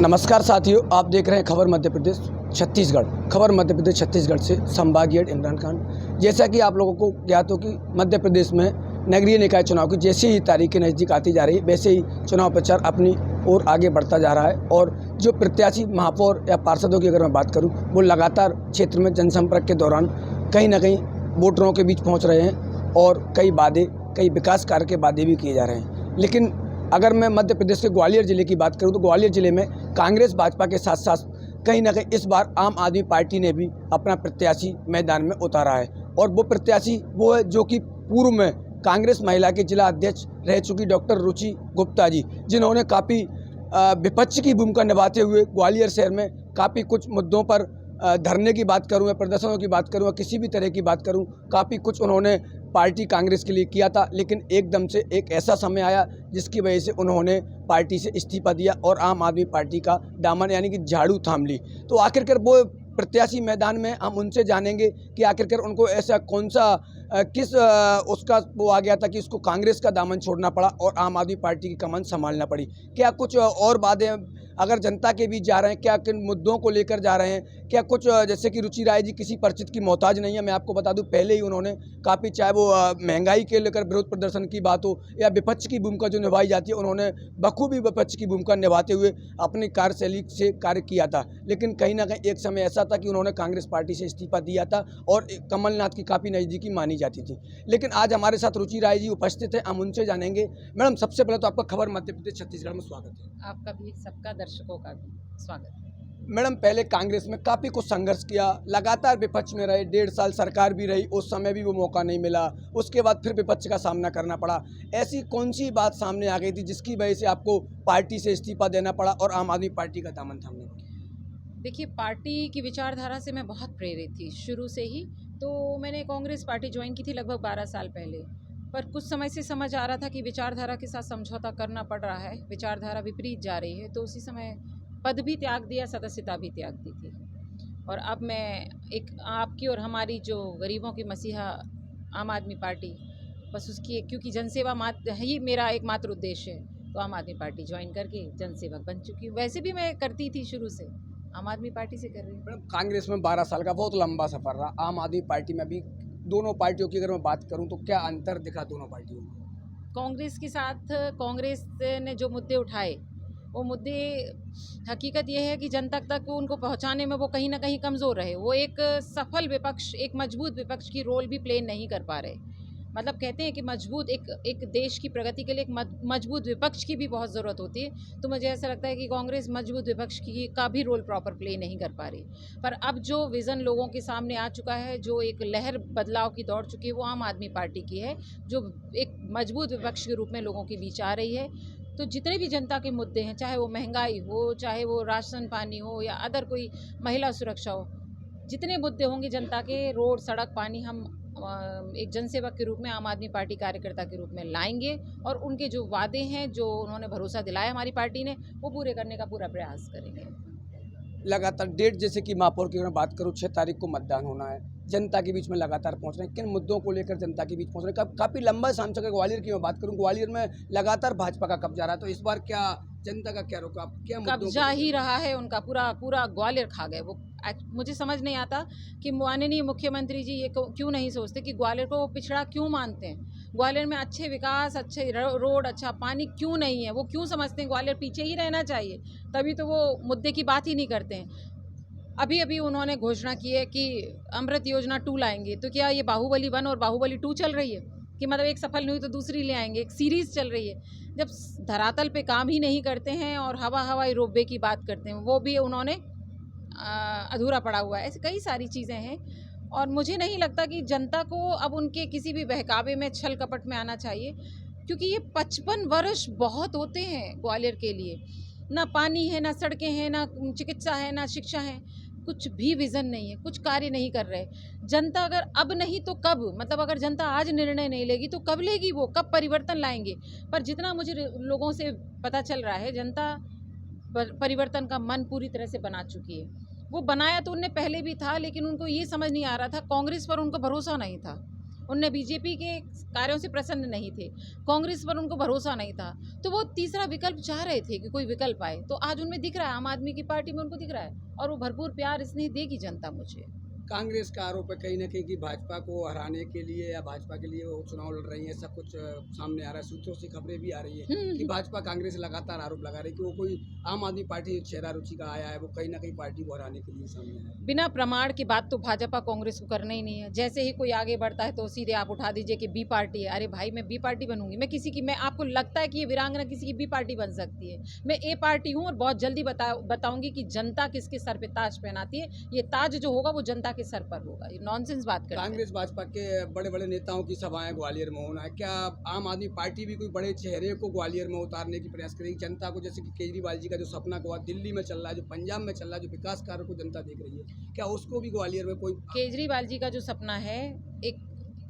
नमस्कार साथियों, आप देख रहे हैं खबर मध्य प्रदेश छत्तीसगढ़। खबर मध्य प्रदेश छत्तीसगढ़ से संभागीय इमरान खान। जैसा कि आप लोगों को ज्ञात हो कि मध्य प्रदेश में नगरीय निकाय चुनाव की जैसे ही तारीखें नज़दीक आती जा रही है, वैसे ही चुनाव प्रचार अपनी ओर आगे बढ़ता जा रहा है। और जो प्रत्याशी महापौर या पार्षदों की अगर मैं बात करूँ, वो लगातार क्षेत्र में जनसंपर्क के दौरान कहीं ना कहीं वोटरों के बीच पहुँच रहे हैं और कई विकास कार्य के वादे भी किए जा रहे हैं। लेकिन अगर मैं मध्य प्रदेश के ग्वालियर जिले की बात करूं तो ग्वालियर जिले में कांग्रेस भाजपा के साथ साथ कहीं ना कहीं इस बार आम आदमी पार्टी ने भी अपना प्रत्याशी मैदान में उतारा है। और वो प्रत्याशी वो है जो कि पूर्व में कांग्रेस महिला के जिला अध्यक्ष रह चुकी डॉक्टर रुचि गुप्ता जी, जिन्होंने काफ़ी विपक्ष की भूमिका निभाते हुए ग्वालियर शहर में काफ़ी कुछ मुद्दों पर धरने की बात करूं या प्रदर्शनों की बात करूं या किसी भी तरह की बात करूं, काफ़ी कुछ उन्होंने पार्टी कांग्रेस के लिए किया था। लेकिन एकदम से एक ऐसा समय आया जिसकी वजह से उन्होंने पार्टी से इस्तीफा दिया और आम आदमी पार्टी का दामन यानी कि झाड़ू थाम ली। तो आखिरकार वो प्रत्याशी मैदान में हम उनसे जानेंगे कि आखिरकार उनको ऐसा कौन सा उसका वो आ गया था कि उसको कांग्रेस का दामन छोड़ना पड़ा और आम आदमी पार्टी की कमान संभालना पड़ी। क्या कुछ और बातें अगर जनता के बीच जा रहे हैं, क्या किन मुद्दों को लेकर जा रहे हैं, क्या कुछ जैसे कि रुचि राय जी किसी परिचित की मोहताज नहीं है। मैं आपको बता दूं, पहले ही उन्होंने काफ़ी, चाहे वो महंगाई के लेकर विरोध प्रदर्शन की बात हो या विपक्ष की भूमिका जो निभाई जाती है, उन्होंने बखूबी विपक्ष की भूमिका निभाते हुए अपनी कार्यशैली से कार्य किया था। लेकिन कहीं ना कहीं एक समय ऐसा था कि उन्होंने कांग्रेस पार्टी से इस्तीफा दिया था और कमलनाथ की काफ़ी नज़दीकी मानी जाती थी। लेकिन आज हमारे साथ रुचि राय जी उपस्थित हैं, हम उनसे जानेंगे। मैडम, सबसे पहले तो आपका खबर मध्य प्रदेश छत्तीसगढ़ में स्वागत है। आपका भी, सबका, दर्शकों का भी स्वागत है। मैडम, पहले कांग्रेस में काफ़ी कुछ संघर्ष किया, लगातार विपक्ष में रहे, 1.5 साल सरकार भी रही, उस समय भी वो मौका नहीं मिला, उसके बाद फिर विपक्ष का सामना करना पड़ा। ऐसी कौन सी बात सामने आ गई थी जिसकी वजह से आपको पार्टी से इस्तीफा देना पड़ा और आम आदमी पार्टी का दामन थामना पड़ा? देखिए, पार्टी की विचारधारा से मैं बहुत प्रेरित थी शुरू से ही। तो मैंने कांग्रेस पार्टी ज्वाइन की थी लगभग 12 साल पहले। पर कुछ समय से समझ आ रहा था कि विचारधारा के साथ समझौता करना पड़ रहा है, विचारधारा विपरीत जा रही है। तो उसी समय पद भी त्याग दिया, सदस्यता भी त्याग दी थी। और अब मैं एक आपकी और हमारी जो गरीबों की मसीहा आम आदमी पार्टी, बस उसकी क्योंकि जनसेवा मात्र ही मेरा एकमात्र उद्देश्य है, तो आम आदमी पार्टी ज्वाइन करके जनसेवक बन चुकी हूँ। वैसे भी मैं करती थी शुरू से, आम आदमी पार्टी से कर रही हूँ। मैडम, कांग्रेस में 12 साल का बहुत लंबा सफर रहा, आम आदमी पार्टी में भी। दोनों पार्टियों की अगर मैं बात करूं तो क्या अंतर दिखा दोनों पार्टियों में? कांग्रेस के साथ कांग्रेस ने जो मुद्दे उठाए, वो मुद्दे हकीकत ये है कि जनता तक उनको पहुंचाने में वो कहीं ना कहीं कमज़ोर रहे। वो एक सफल विपक्ष, एक मजबूत विपक्ष की रोल भी प्ले नहीं कर पा रहे। मतलब कहते हैं कि मजबूत एक देश की प्रगति के लिए एक मजबूत विपक्ष की भी बहुत ज़रूरत होती है। तो मुझे ऐसा लगता है कि कांग्रेस मजबूत विपक्ष का भी रोल प्रॉपर प्ले नहीं कर पा रही। पर अब जो विज़न लोगों के सामने आ चुका है, जो एक लहर बदलाव की दौड़ चुकी है, वो आम आदमी पार्टी की है, जो एक मजबूत विपक्ष के रूप में लोगों के बीच आ रही है। तो जितने भी जनता के मुद्दे हैं, चाहे वो महंगाई हो, चाहे वो राशन पानी हो या अदर कोई महिला सुरक्षा हो, जितने मुद्दे होंगे जनता के, रोड सड़क पानी, हम एक जनसेवक के रूप में, आम आदमी पार्टी कार्यकर्ता के रूप में लाएंगे और उनके जो वादे हैं, जो उन्होंने भरोसा दिलाया हमारी पार्टी ने, वो पूरे करने का पूरा प्रयास करेंगे। लगातार डेट, जैसे कि महापौर की मैं बात करूं, 6 तारीख को मतदान होना है, जनता के बीच में लगातार पहुंच रहे हैं। किन मुद्दों को लेकर जनता के बीच पहुंच रहे हैं? काफ़ी लंबा शाम से ग्वालियर की मैं बात करूं, ग्वालियर में लगातार भाजपा का कब्जा रहा है, तो इस बार क्या जनता का क्या रुख, क्या कब्जा ही रहा है उनका, पूरा पूरा ग्वालियर खा गए वो। मुझे समझ नहीं आता कि माननीय मुख्यमंत्री जी ये क्यों नहीं सोचते कि ग्वालियर को वो पिछड़ा क्यों मानते हैं। ग्वालियर में अच्छे विकास, अच्छे रोड, अच्छा पानी क्यों नहीं है? वो क्यों समझते हैं ग्वालियर पीछे ही रहना चाहिए? तभी तो वो मुद्दे की बात ही नहीं करते हैं। अभी अभी उन्होंने घोषणा की है कि अमृत योजना 2 लाएंगे। तो क्या ये बाहुबली 1 और बाहुबली 2 चल रही है कि मतलब एक सफल नहीं हुई तो दूसरी ले आएंगे? एक सीरीज़ चल रही है। जब धरातल पे काम ही नहीं करते हैं और हवाई रोपवे की बात करते हैं, वो भी उन्होंने अधूरा पड़ा हुआ है। ऐसी कई सारी चीज़ें हैं और मुझे नहीं लगता कि जनता को अब उनके किसी भी बहकावे में, छल कपट में आना चाहिए, क्योंकि ये 55 वर्ष बहुत होते हैं ग्वालियर के लिए। ना पानी है, ना सड़कें हैं, ना चिकित्सा है, ना शिक्षा है, कुछ भी विज़न नहीं है, कुछ कार्य नहीं कर रहे। जनता अगर अब नहीं तो कब, मतलब अगर जनता आज निर्णय नहीं लेगी तो कब लेगी? वो कब परिवर्तन लाएंगे? पर जितना मुझे लोगों से पता चल रहा है, जनता परिवर्तन का मन पूरी तरह से बना चुकी है। वो बनाया तो उनने पहले भी था, लेकिन उनको ये समझ नहीं आ रहा था, कांग्रेस पर उनको भरोसा नहीं था। उनने बीजेपी के कार्यों से प्रसन्न नहीं थे, कांग्रेस पर उनको भरोसा नहीं था, तो वो तीसरा विकल्प चाह रहे थे कि कोई विकल्प आए। तो आज उनमें दिख रहा है, आम आदमी की पार्टी में उनको दिख रहा है और वो भरपूर प्यार स्नेह देगी जनता मुझे। कांग्रेस का आरोप है कहीं ना कहीं कि भाजपा को हराने के लिए या भाजपा के लिए वो चुनाव लड़ रही है, ऐसा कुछ सामने आ रहा है। सूत्रों से खबरें भी आ रही है कि भाजपा कांग्रेस लगातार आरोप लगा रही है कि वो कोई आम आदमी पार्टी चेहरा रुचि का आया है, वो कहीं ना कहीं पार्टी को हराने के लिए सामने आया है। बिना प्रमाण की बात तो भाजपा कांग्रेस को करना ही नहीं है। जैसे ही कोई आगे बढ़ता है तो सीधे आप उठा दीजिए कि बी पार्टी है। अरे भाई, मैं बी पार्टी बनूंगी? मैं आपको लगता है कि ये वीरांगना किसी की बी पार्टी बन सकती है? मैं ए पार्टी हूँ और बहुत जल्दी बताऊंगी कि जनता किसके सर पे ताज पहनाती है। ये ताज जो होगा वो जनता के सर पर होगा। नॉनसेंस बात करते हैं। कांग्रेस भाजपा के बड़े बड़े नेताओं की सभाएं ग्वालियर में होना है, क्या आम आदमी पार्टी भी कोई बड़े चेहरे को ग्वालियर में उतारने की प्रयास करेगी जनता को? जैसे कि केजरीवाल जी का जो सपना हुआ दिल्ली में चल रहा है, जो पंजाब में चल रहा है, जो विकास कार्यों को जनता देख रही है, क्या उसको भी ग्वालियर में कोई? केजरीवाल जी का जो सपना है एक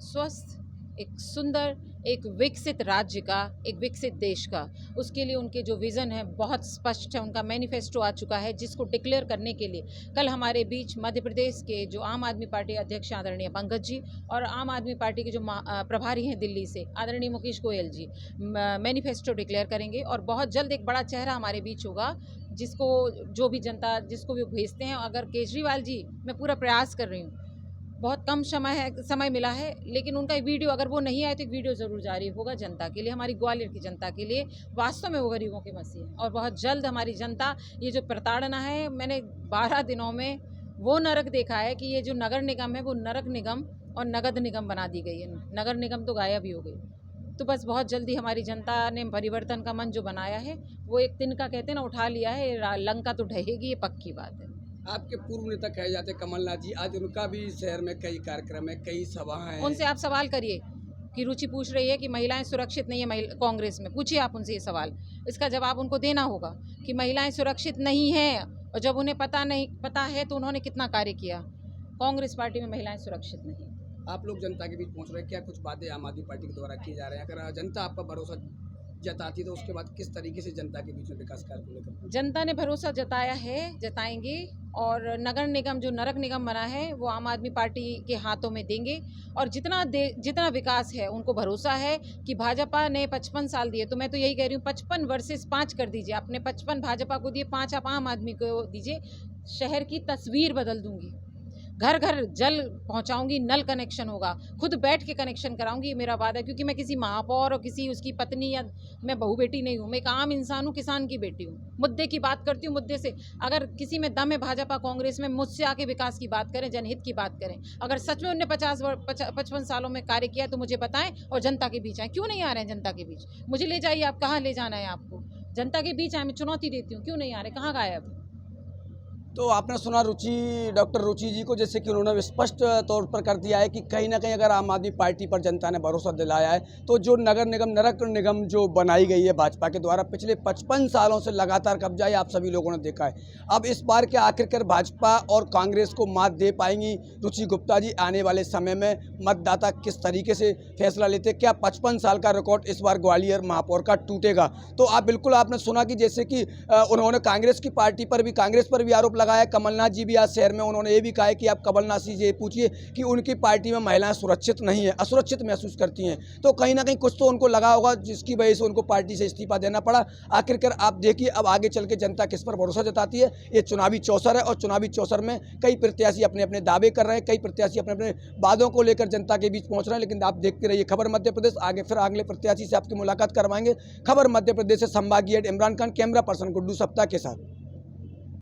स्वस्थ, एक सुंदर, एक विकसित राज्य का, एक विकसित देश का, उसके लिए उनके जो विज़न है बहुत स्पष्ट है। उनका मैनिफेस्टो आ चुका है जिसको डिक्लेयर करने के लिए कल हमारे बीच मध्य प्रदेश के जो आम आदमी पार्टी अध्यक्ष आदरणीय पंकज जी और आम आदमी पार्टी के जो प्रभारी हैं दिल्ली से आदरणीय मुकेश गोयल जी मैनिफेस्टो डिक्लेयर करेंगे और बहुत जल्द एक बड़ा चेहरा हमारे बीच होगा जिसको जो भी जनता जिसको भी भेजते हैं। अगर केजरीवाल जी, मैं पूरा प्रयास कर रही हूँ, बहुत कम समय मिला है, लेकिन उनका एक वीडियो अगर वो नहीं आए तो एक वीडियो ज़रूर जारी होगा जनता के लिए, हमारी ग्वालियर की जनता के लिए। वास्तव में वो गरीबों के मसीह हैं और बहुत जल्द हमारी जनता ये जो प्रताड़ना है, मैंने 12 दिनों में वो नरक देखा है कि ये जो नगर निगम है वो नरक निगम और नगद निगम बना दी गई है। नगर निगम तो गायब ही हो गई। तो बस बहुत जल्दी हमारी जनता ने परिवर्तन का मन जो बनाया है वो एक तिनका कहते हैं ना उठा लिया है, लंका तो ढहेगी, ये पक्की बात है। आपके पूर्व नेता कहे जाते कमलनाथ जी, आज उनका भी शहर में कई कार्यक्रम है, कई सभाएं हैं। उनसे आप सवाल करिए कि रुचि पूछ रही है कि महिलाएं सुरक्षित नहीं है कांग्रेस में, पूछिए आप उनसे ये सवाल। इसका जवाब उनको देना होगा कि महिलाएं सुरक्षित नहीं हैं और जब उन्हें पता है तो उन्होंने कितना कार्य किया। कांग्रेस पार्टी में महिलाएं सुरक्षित नहीं। आप लोग जनता के बीच पहुंच रहे हैं, क्या कुछ बातें आम आदमी पार्टी के द्वारा की जा रहे हैं? अगर जनता आपका भरोसा जताती तो उसके बाद किस तरीके से जनता के बीच में विकास कार्य को लेकर? जनता ने भरोसा जताया है, जताएंगे और नगर निगम जो नरक निगम बना है वो आम आदमी पार्टी के हाथों में देंगे और जितना विकास है उनको भरोसा है कि भाजपा ने 55 साल दिए, तो मैं तो यही कह रही हूँ 55 वर्सेस 5 कर दीजिए। आपने 55 भाजपा को दिए, 5 आप आम आदमी को दीजिए। शहर की तस्वीर बदल दूंगी, घर घर जल पहुंचाऊंगी, नल कनेक्शन होगा, खुद बैठ के कनेक्शन कराऊंगी, ये मेरा वादा है। क्योंकि मैं किसी महापौर और किसी उसकी पत्नी या मैं बहू बेटी नहीं हूँ, मैं एक आम इंसान हूँ, किसान की बेटी हूँ। मुद्दे की बात करती हूँ, मुद्दे से। अगर किसी में दम है भाजपा कांग्रेस में, मुझसे आके विकास की बात करें, जनहित की बात करें। अगर सच में उनने 55 सालों में कार्य किया तो मुझे बताएं और जनता के बीच आए। क्यों नहीं आ रहे हैं जनता के बीच? मुझे ले जाइए, आप कहाँ ले जाना है आपको? जनता के बीच आए, मैं चुनौती देती हूँ। क्यों नहीं आ रहे, कहाँ गायब? तो आपने सुना डॉक्टर रुचि जी को, जैसे कि उन्होंने स्पष्ट तौर पर कर दिया है कि कहीं ना कहीं अगर आम आदमी पार्टी पर जनता ने भरोसा दिलाया है तो जो नगर निगम नरक निगम जो बनाई गई है भाजपा के द्वारा पिछले 55 सालों से लगातार कब्जा है, आप सभी लोगों ने देखा है। अब इस बार के आखिरकार भाजपा और कांग्रेस को मात दे पाएंगी रुचि गुप्ता जी? आने वाले समय में मतदाता किस तरीके से फैसला लेते, क्या 55 साल का रिकॉर्ड इस बार ग्वालियर महापौर का टूटेगा? तो आप बिल्कुल आपने सुना कि जैसे कि उन्होंने कांग्रेस पर भी आरोप लगाया। कमलनाथ जी भी आज शहर में उन्होंने ये भी कहा है कि आप कमलनाथ जी से पूछिए कि उनकी पार्टी में महिलाएं सुरक्षित नहीं है, असुरक्षित महसूस करती हैं। तो कहीं ना कहीं कुछ तो उनको लगा होगा जिसकी वजह से उनको पार्टी से इस्तीफा देना पड़ा। आखिरकार आप देखिए अब आगे चल के जनता किस पर भरोसा जताती है। ये चुनावी चौसर है और चुनावी चौसर में कई प्रत्याशी अपने अपने दावे कर रहे हैं, कई प्रत्याशी अपने अपने वादों को लेकर जनता के बीच पहुंच रहे हैं। लेकिन आप देखते रहिए खबर मध्य प्रदेश। आगे फिर अगले प्रत्याशी से आपकी मुलाकात करवाएंगे। खबर मध्य प्रदेश से संभागीय इमरान खान, कैमरा पर्सन गुड्डू सप्ताह के साथ।